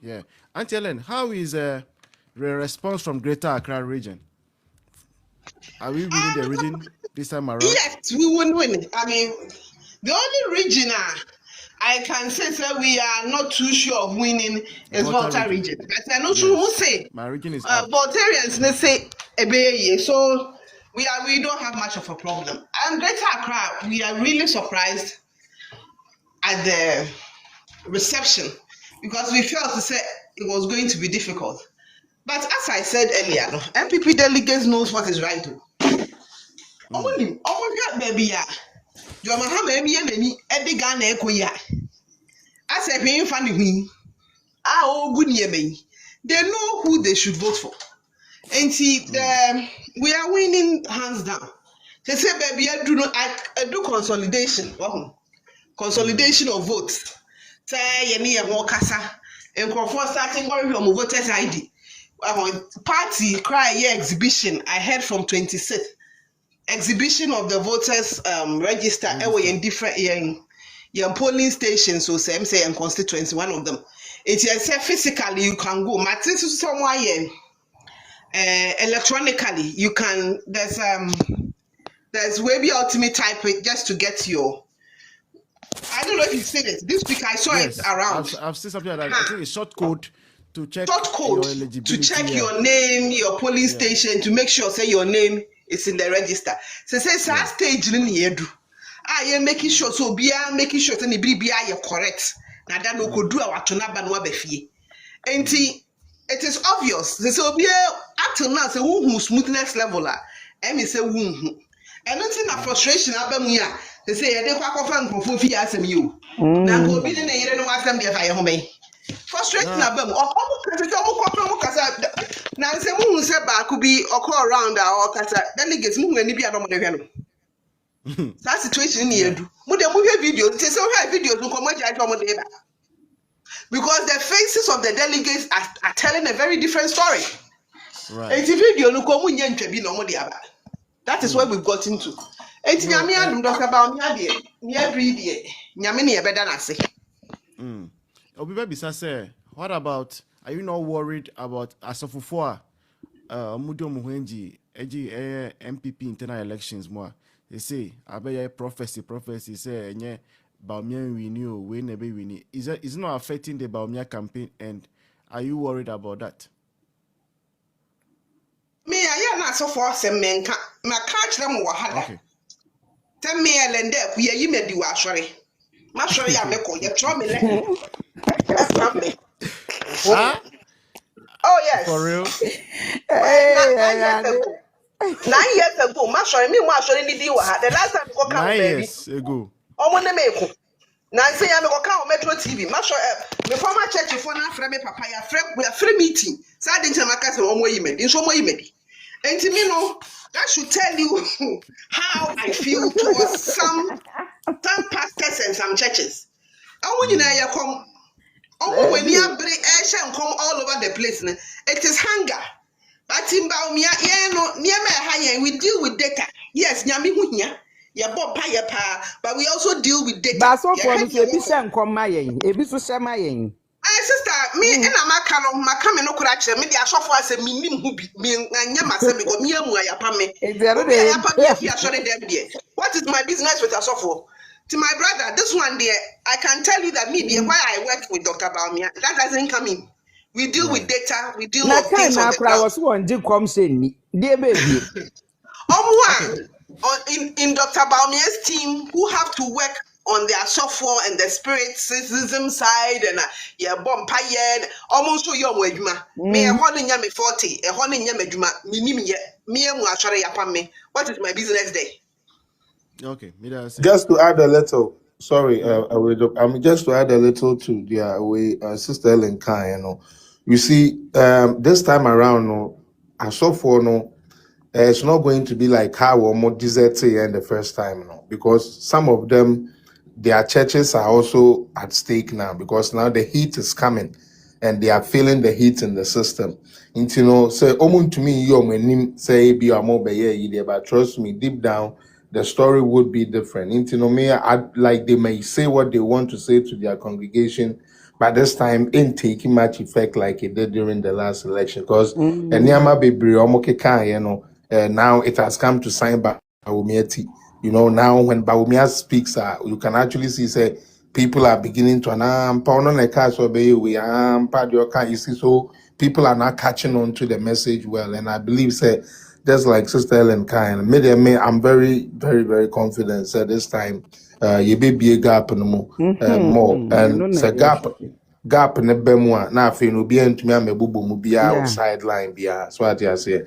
Yeah. Auntie Ellen, how is the response from Greater Accra region? Are we winning the region this time around? Yes, we won't win. I mean, the only region I can say we are not too sure of winning is Volta Volta region. region. But I'm not sure who Yes. say My region is up. Voltarians they say Ebeye. So we don't have much of a problem. And Greater Accra, we are really surprised at the reception because we felt to say it was going to be difficult. But as I said earlier, no, MPP delegates knows what is right. Baby, John Mahama Emi Eddie Ghana Ekoya. I said, "Paying funny me. Ah, good near me. They know who they should vote for. And see, we are winning hands down. They say, baby, I do consolidation. Consolidation of votes. Say, you need more casa. And for starting going from voters ID. Party cry exhibition. I heard from 26th. Exhibition of the voters register in different your polling stations, so same say and constituency, one of them. It is physically you can go. Matter somewhere electronically you can. There's maybe ultimate type it just to get your. I don't know if you've seen it. This week I saw it around. I've seen something like that. I think a short code to check your eligibility. To check your name, your polling station, to make sure say your name is in the register. So say stage in the edu. I am making sure so be making sure that be correct. Now that no could do our tonaba no be and it is obvious. So be up to now say who smoothness level and say who and nothing a frustration abamia. They say they quack off and for fear as you. Now go be in the year no ask them if I home. Frustrating abam now say who say back could be or call around our kasa delegates move any be adomo de that situation in here do mo dem videos say so videos no come because the faces of the delegates are telling a very different story. Right. And the video no come no that is where we've got into. And nyame adum Dr. Bawumia de near breed de nyame ne ebeda na se. Obi bisa say, what about, are you not worried about Osofo Mudio Muhenji MPP internal elections more? They say abaya prophecy say nye Bawumia renew we never win. Is it not affecting the Bawumia campaign, and are you worried about that? Me I am not so for some men ma catch them wahala. Okay. Tell me Ellen there we you may do actually. Ma sure ya me ko you try me let. Oh yes. For real? 9 years ago, ma sure me wa sure ni di wa. The last time go come 9 years ago. Omo na me ko. Na say ya me go come Metro TV. Ma sure me former church for na frame papa ya frame meeting. Say dey nche maka say omo yi medi. Nso omo yi medi. Enti me no that should tell you how I feel towards some pastors and some churches. Omo nyina ya come when you come all over the place, it is hunger. But in Bawumia, we deal with data. Yes, but we also deal with data. But so for sister, me and my coming no correct. Me the Osofo as a minim who be me and myself because me what is my business with Osofo? To my brother, this one there, I can tell you that me, why I work with Dr. Bawumia, that doesn't come in. We deal with data, we deal with things on the ground. In Dr. Bawumia's team, who have to work on their software and the spiritism side and bompire, almost so young wedma. Me a holding yam 40, a holding yam me. What is my business day? Okay, just to add a little, sorry, just to add a little to the way Sister Ellen Kai, you see, this time around, Osofo, it's not going to be like how or more desert in the first time, because some of them, their churches are also at stake now, because now the heat is coming and they are feeling the heat in the system. And say, to me, say, be a more but trust me, deep down, the story would be different. Like they may say what they want to say to their congregation, but this time ain't taking much effect like it did during the last election because Nyama Bibri Omokeka, now it has come to sign Bawumia. Now when Bawumia speaks, you can actually see say people are beginning to you see, so people are not catching on to the message well, and I believe say just like Sister Ellen Kine, I'm very, very, very confident that this time you be a gap no more and it's a gap in the bemwa na fe no be ntumi amebubu mu bia sideline bia so what you say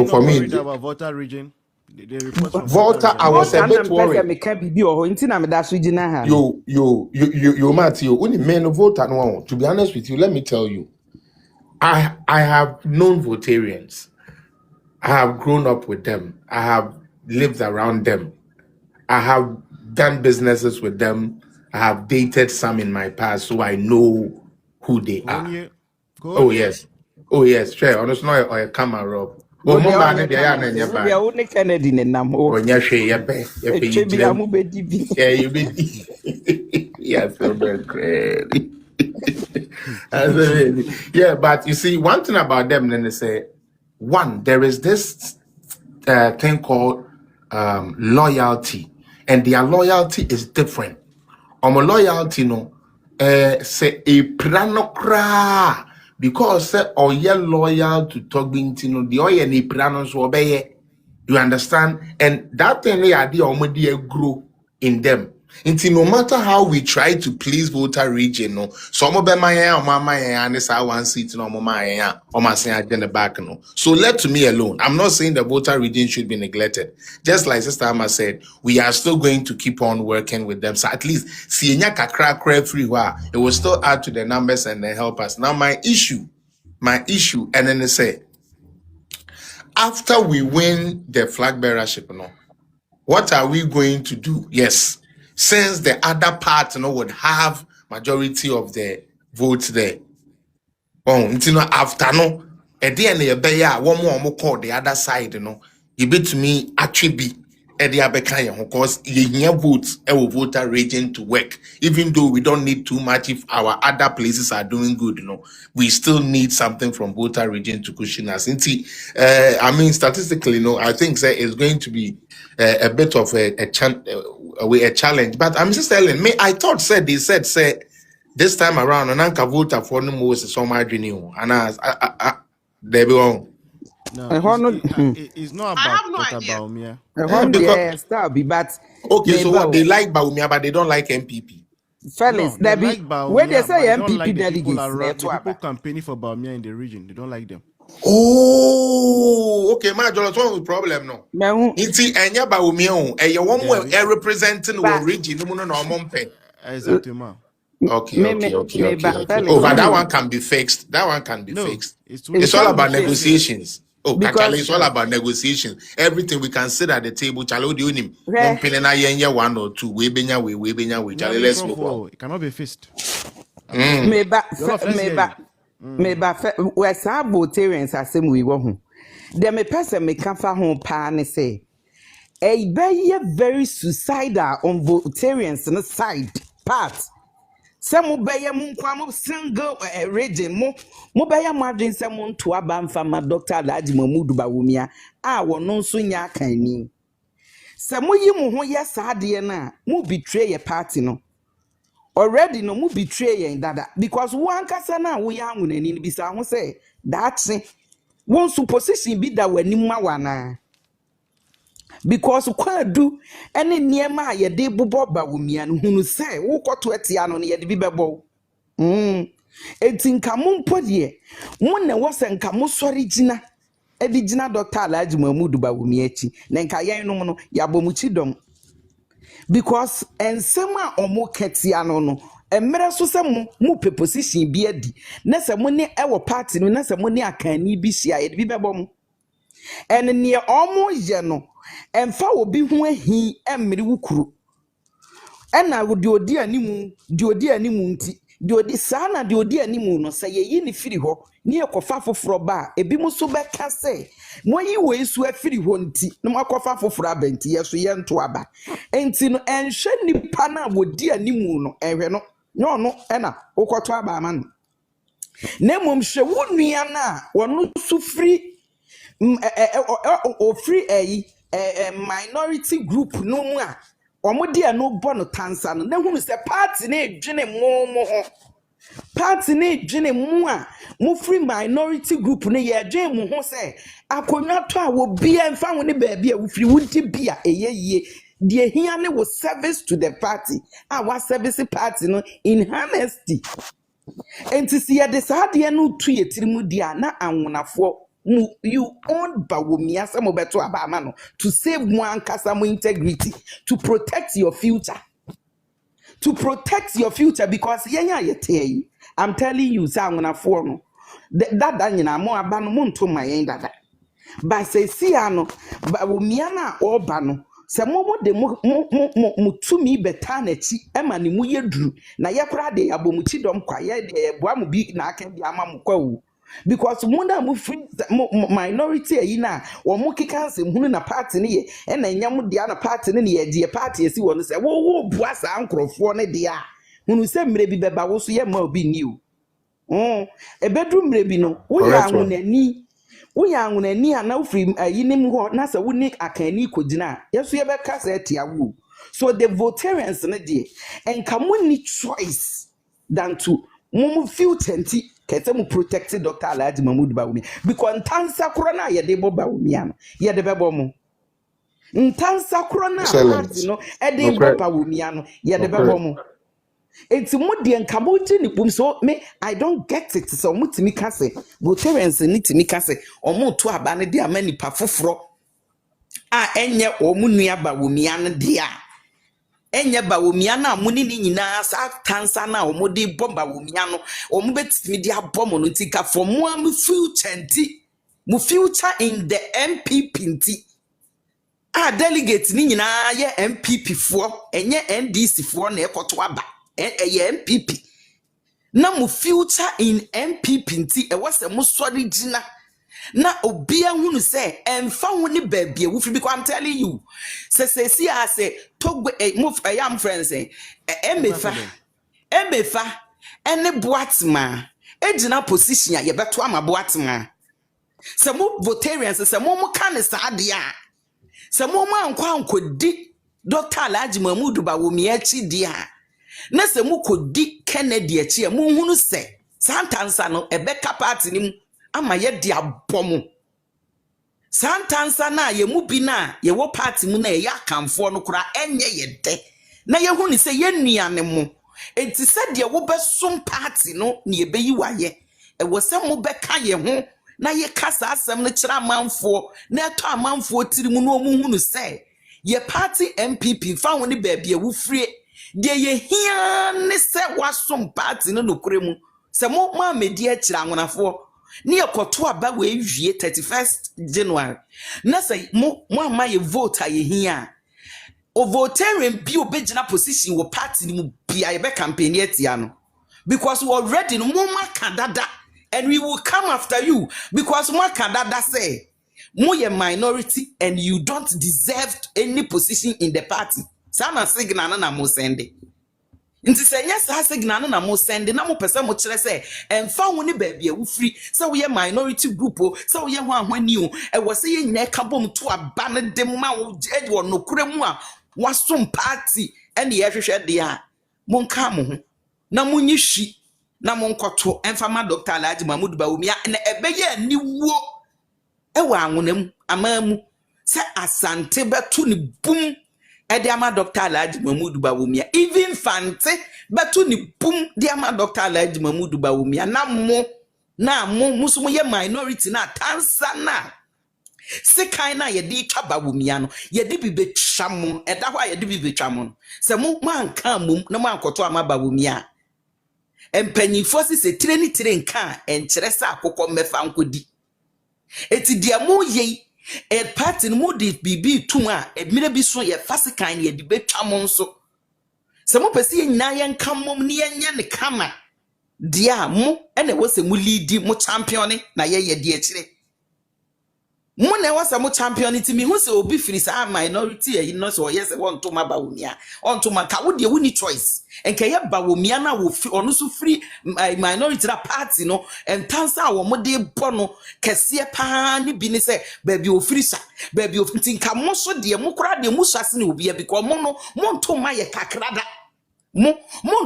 for me about Volta region. The report from Volta, I was a bit worried. You Matthew, only men Volta no. To be honest with you, let me tell you, I have known Voltarians. I have grown up with them. I have lived around them. I have done businesses with them. I have dated some in my past, so I know who they are. Oh yes, sure. Honestly, or a camera rob. Oh, mama, they are not your bad. We are only Kennedy and Nam. Oh, yeah, you be. Yeah, I feel very great. Yeah, but you see, one thing about them, then they say, one, there is this thing called loyalty, and their loyalty is different. Loyalty, no, say a pranokra. Because or you're loyal to talking to the oil and pranos obey. You understand? And that thing they are the already grow in them. Until no matter how we try to please Volta region, no, some of them or mama and this I want seat no mama or my saying in the back no. So left to me alone. I'm not saying the Volta region should be neglected. Just like Sister Ama said, we are still going to keep on working with them. So at least see Accra free it will still add to the numbers and then help us. Now my issue, and then they say after we win the flag bearership, what are we going to do? Yes. Since the other part would have majority of the votes there. After at the end of the year, one more call the other side, you bet to me actually be at the other kind because you votes will Volta region to work. Even though we don't need too much if our other places are doing good, we still need something from Volta region to cushion us. I mean, statistically, I think that it's going to be a bit of a challenge. But I'm just telling me, I thought they said this time around, and Anka Volta for no more so much new, and they be wrong. No, it's not I have about no idea. Bawumia. But okay, so what they like Bawumia, but they don't like MPP. Fellas, No, they be like Bawumia, when they say but they don't MPP like the people delegates, the people campaigning for Bawumia in the region. They don't like them. Oh, okay, my John, what's the problem no? It's Enya Bawumia, and you want more representing the region, no. Exactly, ma. Okay. Oh, but that one can be fixed. Fixed. It's all about negotiations. Oh, actually, it's all about negotiations. Everything we can sit at the table. Chalo do him. One or two. We let's move on. It cannot be fixed. Maybe we're Voltarians are same we want. There may person may come for home and say, a very suicidal on Voltarians on the side part. Some obey a moon single region mo by a margin someone to a ban from my doctor Lajimo Mudu Bawumia. I will no sooner can mean. Some way you yes, Adiana, mo betray a party no. Already no mo betray in that because one casana we are when any bisa say that's one supposition be that when Nimawana. Because quite do any near my ye de bubo Bawumia who say, who got to Etiano near the Bibebo. It's in Camun Podie. One was in Camus Origina. Edigina Doctor Lajimo Mudu Bawumiechi, Nenkaya no Yabomuchidom. Because and summer or more Ketiano no. And Meraso some more position beardy. Nessa money our party, no Nessa money I can be shy at Bibebom. And near almost yano. And fa will be when he and Mediwukuru. And I would do dear Nimu, do dear Nimunti, do the sana, do dear Nimuno, say ye in the firiho, near Kofafo Froba, a bimusuba can say. When you way swear firihonti, no more Kofafo Frabenti, yes, we yan to Abba. And Tino and Shenny Pana would dear Nimuno, and Reno, no ena okoto abama no na mom hwe wonua na wono su free free minority group no mu a omode no bo no tansa no na hunu se party na edwene mo ho party na edwene mu a mo free minority group na ye edwene mu ho se akonwa to a wo bia mfa wo ne ba bia wo free wunti bia eyeye de hia ne wo service to the party wa service party no in honesty enti si ye de saade no tu ye tirimu dia na anwonafo you own Bawumia some beto abama to save mo ankasa mo integrity, to protect your future, because yenya yete I'm telling you say anwonafo no that nyina mo aba no mo nto mayen dada ba se si ano Bawumia na oba no se mo de mo tumi beta na chi e ma ne mu yeduru na ye kra de abomuchi dom kwa ye de boa mu bi na aka bi ama mu kwa wu because muna mu free minority yi na wo mu kika nsem hunu na party ne ye e na nyam dia na party ne ye die party esi wo no se wo bua sa ankrofo ne dia hunu se mre bi beba wo so ye ma obi niu ebedu mre bi no wo ya anwunani ana free yinim ho na se wo ni akani kodina yeso ye beka sa etia wo so the votarians ne die enka mo ni choice than to mum feel tenti kete mu protect Dr. Alhaji Mahmood Bawumia because ntansa kro na ye de bo Bawumia no ye de bebo mo ntansa kro na party no e de bo Bawumia no ye de bebo mo enti mo de nkabo ji ni pum so me I don't get it so mo timi kase votarians ni timi kase omo to aba ne de amani pa foforo a enye omu nua Bawumia no de a enye Bawumia na muni ni nyina sa tansa na omode bomba Bawumia no omubetimi dia bomo no tika for mo am future in the MPP nti delegate ni nyina ye MPP fo enye NDC fo na ekoto aba ye MPP na mu future in MPP nti e wase mo sori gina na obia hunu se emfa ho ne baabia wo free because I'm telling you say togbe move am friends emefa ene boatma ejina position ya yebeto ama boatma se mo votarians se mo kan saade a se mo ankodi Dr. Alhaji Mahmood Bawumia chi dia na se mo kodi Kennedy achi mo hunu se santansa no ebeka party nim ama ye di abomu santansa na ye mu bi na ye wo party mu na ye akamfo no kura enye ye de na ye hu ni se ye nuane mu enti se de wo besom party no ne ye beyi waye e wo se mu beka ye ho na ye kasa asem no kira amanfo na eto amanfo tirimu no mu hu se ye party MPP fa woni baabia wo frie de ye hia ne se wasom party no nokure mu se mo ma medi a kira anwonafo ni ekoto aba we wie 31st January na say mo ama ye vote aye hia o votarian bi obegina position wo party ni mu bia ye be campaign etia no because we already no mo makadada and we will come after you because mo makadada say mo ye minority and you don't deserve any position in the party sana signal na mo sende nti se nya sa signal na mo send na mo pese mo kire se emfa ho ne baabia wo free se wo ye minority group o se wo ye ho ahwani o e wo se ye nyina ka bom to aba ne dem ma wo wo nokure mu a wasom party ene ye hwehwe de a mo nka mo ho na mo nyishi na mo nkoto emfa ma Dr. Alhaji Mahmood Bawumia na ebeye aniwo e wo anwonam amamu se asante beto ni bum Ediama Dr. Alhaji Mahmood Bawumia even fante betu ni pum diama Dr. Alhaji Mahmood Bawumia na mo musumo ye minority na tansa na sekai na ye di twa Bawumia no ye di bibetwa mo eda ho ye di bibetwa mo se mo manka mom na mankoto ama Bawumia empanyifo se tire ni tire nka enkere sa akokọ mefa nkodi eti dia mo ye e party no de bibi tu a edmire bi so ye fasikan ye de betwa mo nso se mo pese ye nyina ye nka mom ne ye ne kama dia mo ene wo se mo lead mo champion na ye de akire Mune was a mo champion it me who say obi firi sa minority e no so yes want to ma Bawumia on to ma ka wo de woni choice enka ye Bawumia na wo ono so free minority that party no and tansa wo mo de bo no kese pa ni bi ni say baby o free sa baby o tinka mo so de mo kura de mo swase ne obi because mo no mo to ma ye kakrada mo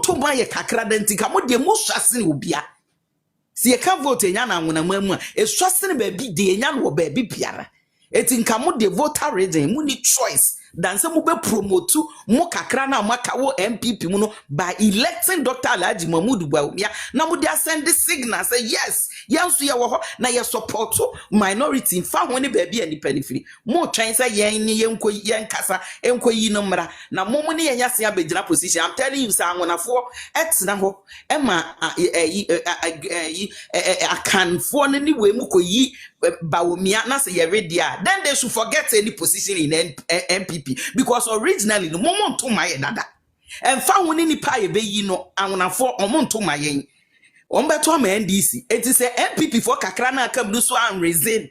to ma ye kakrada ntinka mo de mo swase ne obi a si ye can vote enya na nwona mamu a eswase ne baby de enya no baby biara eti nka mo de voter region mu ni choice dan se mo be promote mo kakra na maka wo MPP mu no by electing Dr. Alhaji Mahmood Bawumia na mo de send the signal say yes yanso ye wo ho na ye support minority fa ho ne baby ani panifiri mo twen say yen ni yen kasa enkoyi no mra na mo ne yen yase abegina position. I'm telling you say anwonafo etna ho ema akanfo ne ni we mu koyi Bawumia na say ye ready then they should forget any position in MPP because originally no moment to my dada and found when any pie be you know and when I for on to my yen on beto my NDC it is a MPP for kakrana come do so and reason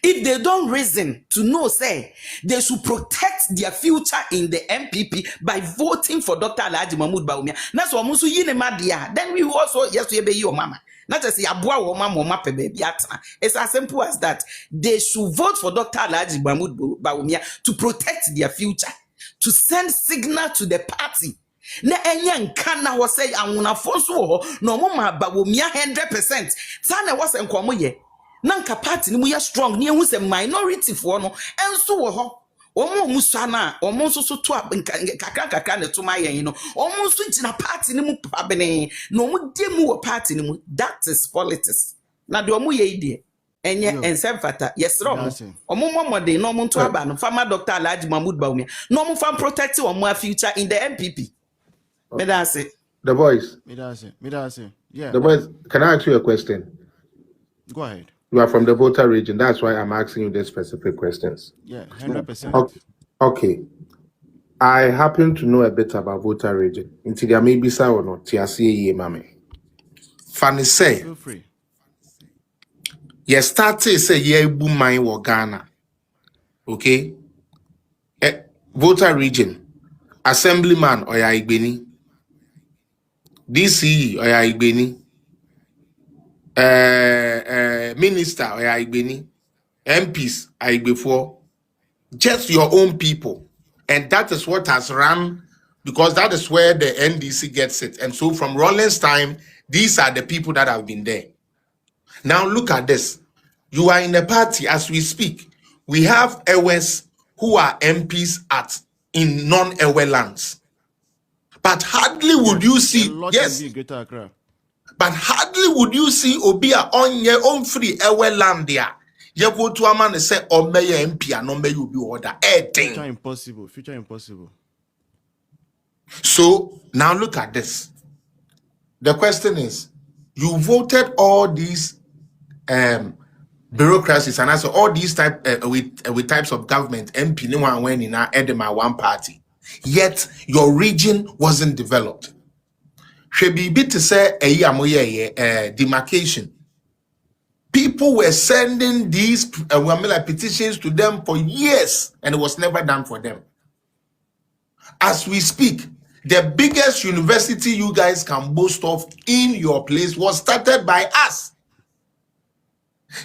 if they don't reason to know say they should protect their future in the MPP by voting for Dr. Alhaji Mahmood Bawumia that's what musu yine madia then we also yes we be your mama not just abua wo mama pe baby atna. It's as simple as that. They should vote for Dr. Alhaji Mahmood Bawumia to protect their future, to send signal to the party. Na enya nka na wo say anwonafo so ho no mo ma Bawumia 100%. Sana wo say nkomo ye. Na nka party ni mu ya strong ni ehu say minority fo no enso wo ho. Omo musa na omo so to kakra ne to ma yen no omo so gina party ni mu pabene no omo de mu wo party ni mu. That is politics na de omo ye ide enye ensemfata yesro omo momode no omo to aba no former Dr. Alhaji Mahmood Bawumia no omo fan protect omo future in the MPP. Me that say The boys. Me that say. Yeah. The boys, can I ask you a question? Go ahead. You are from the Volta region. That's why I'm asking you these specific questions. Yeah, 100%. Okay. I happen to know a bit about Volta region. Until there may be so or not. Tiasi mame. Funny say. Feel free. You started say ye boom mine wa Ghana. Okay. Volta region. Assemblyman Oya Igbeni. DCE Oya Igbeni. Minister Oya Igbeni. MPs Igbefo. Just your own people. And that is what has run, because that is where the NDC gets it. And so from Rollins' time, these are the people that have been there. Now look at this. You are in a party as we speak. We have Ewes who are MPs in non-Ewe lands. But hardly would you see, yes, but hardly would you see Obia on your own free Ewe land there. You go to a man and say, "Oh, may MP and no may you be order." Future impossible. Future impossible. So now look at this. The question is, you voted all these bureaucracies and also all these with types of government. MP no one went in Edema one party, yet your region wasn't developed. Should be bit to say a demarcation. People were sending these petitions to them for years, and it was never done for them. As we speak, the biggest university you guys can boast of in your place was started by us.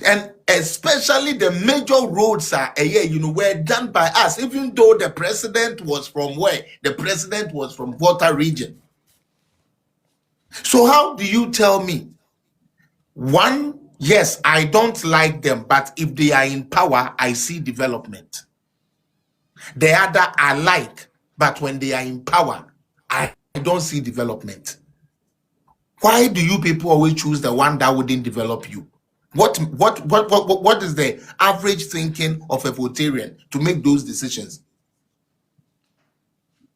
And especially the major roads were done by us, even though the president was from where? The president was from Volta region. So how do you tell me? One, yes, I don't like them, but if they are in power, I see development. The other I like, but when they are in power, I don't see development. Why do you people always choose the one that wouldn't develop you? What is the average thinking of a Voltarian to make those decisions?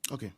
Okay.